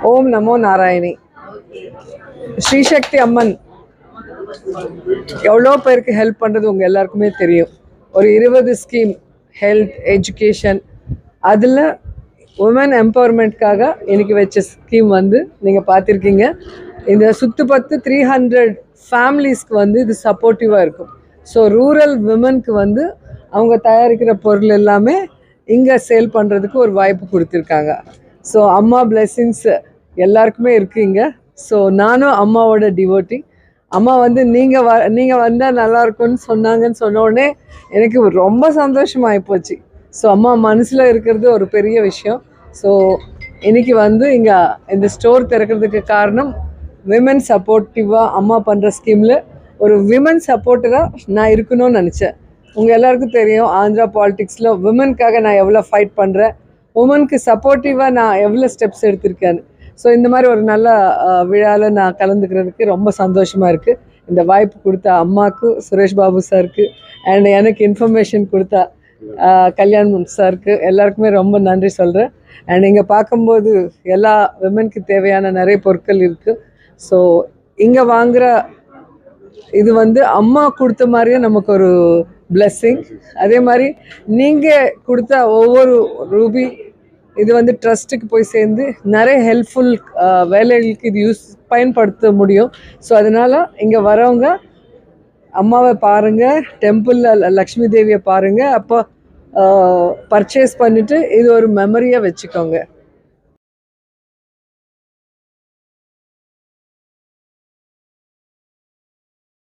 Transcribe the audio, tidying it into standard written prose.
ஓம் நமோ நாராயணி. ஸ்ரீசக்தி அம்மன் எவ்வளோ பேருக்கு ஹெல்ப் பண்ணுறது உங்கள் எல்லாருக்குமே தெரியும். ஒரு 20 ஸ்கீம், ஹெல்த், எஜுகேஷன், அதில் உமன் எம்பவர்மெண்ட்காக இன்னைக்கு வச்ச ஸ்கீம் வந்து நீங்கள் பார்த்துருக்கீங்க. இந்த சுற்றுப்பத்து 300 ஃபேமிலிஸ்க்கு வந்து இது சப்போர்ட்டிவாக இருக்கும். ஸோ ரூரல் விமனுக்கு வந்து அவங்க தயாரிக்கிற பொருள் எல்லாமே இங்கே சேல் பண்ணுறதுக்கு ஒரு வாய்ப்பு கொடுத்துருக்காங்க. ஸோ அம்மா பிளெஸ்ஸிங்ஸ் எல்லாருக்குமே இருக்குங்க. ஸோ நானும் அம்மாவோட டிவோட்டி. அம்மா வந்து நீங்கள் வந்தால் நல்லாயிருக்கும்னு சொன்னாங்கன்னு சொன்ன உடனே எனக்கு ரொம்ப சந்தோஷமாகி போச்சு. ஸோ அம்மா மனசில் இருக்கிறது ஒரு பெரிய விஷயம். ஸோ இன்றைக்கி வந்து இங்கே இந்த ஸ்டோர் திறக்கிறதுக்கு காரணம் விமன் சப்போர்ட்டிவாக அம்மா பண்ணுற ஸ்கீமில் ஒரு விமன் சப்போர்ட்டராக நான் இருக்கணும்னு நினச்சேன். உங்கள் எல்லாருக்கும் தெரியும், ஆந்திரா பாலிடிக்ஸில் விமனுக்காக நான் எவ்வளோ ஃபைட் பண்ணுறேன், உமனுக்கு சப்போர்ட்டிவாக நான் எவ்வளோ ஸ்டெப்ஸ் எடுத்திருக்கேன்னு. ஸோ இந்த மாதிரி ஒரு நல்ல விழாவில் நான் கலந்துக்கிறதுக்கு ரொம்ப சந்தோஷமாக இருக்குது. இந்த வாய்ப்பு கொடுத்த அம்மாவுக்கு, சுரேஷ் பாபு சாருக்கு, அண்ட் எனக்கு இன்ஃபர்மேஷன் கொடுத்த கல்யாண் சாருக்கு எல்லாருக்குமே ரொம்ப நன்றி சொல்கிறேன். அண்ட் இங்கே பார்க்கும்போது எல்லா விமனுக்கு தேவையான நிறைய பொருட்கள் இருக்குது. ஸோ இங்கே வாங்குகிற இது வந்து அம்மா கொடுத்த மாதிரியே நமக்கு ஒரு பிளெஸ்ஸிங். அதே மாதிரி நீங்கள் கொடுத்த ஒவ்வொரு ரூபி இது வந்து ட்ரஸ்ட்டுக்கு போய் சேர்ந்து நிறைய ஹெல்ப்ஃபுல் வேலைகளுக்கு இது பயன்படுத்த முடியும். ஸோ அதனால் இங்கே வரவங்க அம்மாவை பாருங்கள், டெம்பிளில் லக்ஷ்மி தேவியை பாருங்கள், அப்போ பர்ச்சேஸ் பண்ணிவிட்டு இது ஒரு மெமரியாக வச்சுக்கோங்க.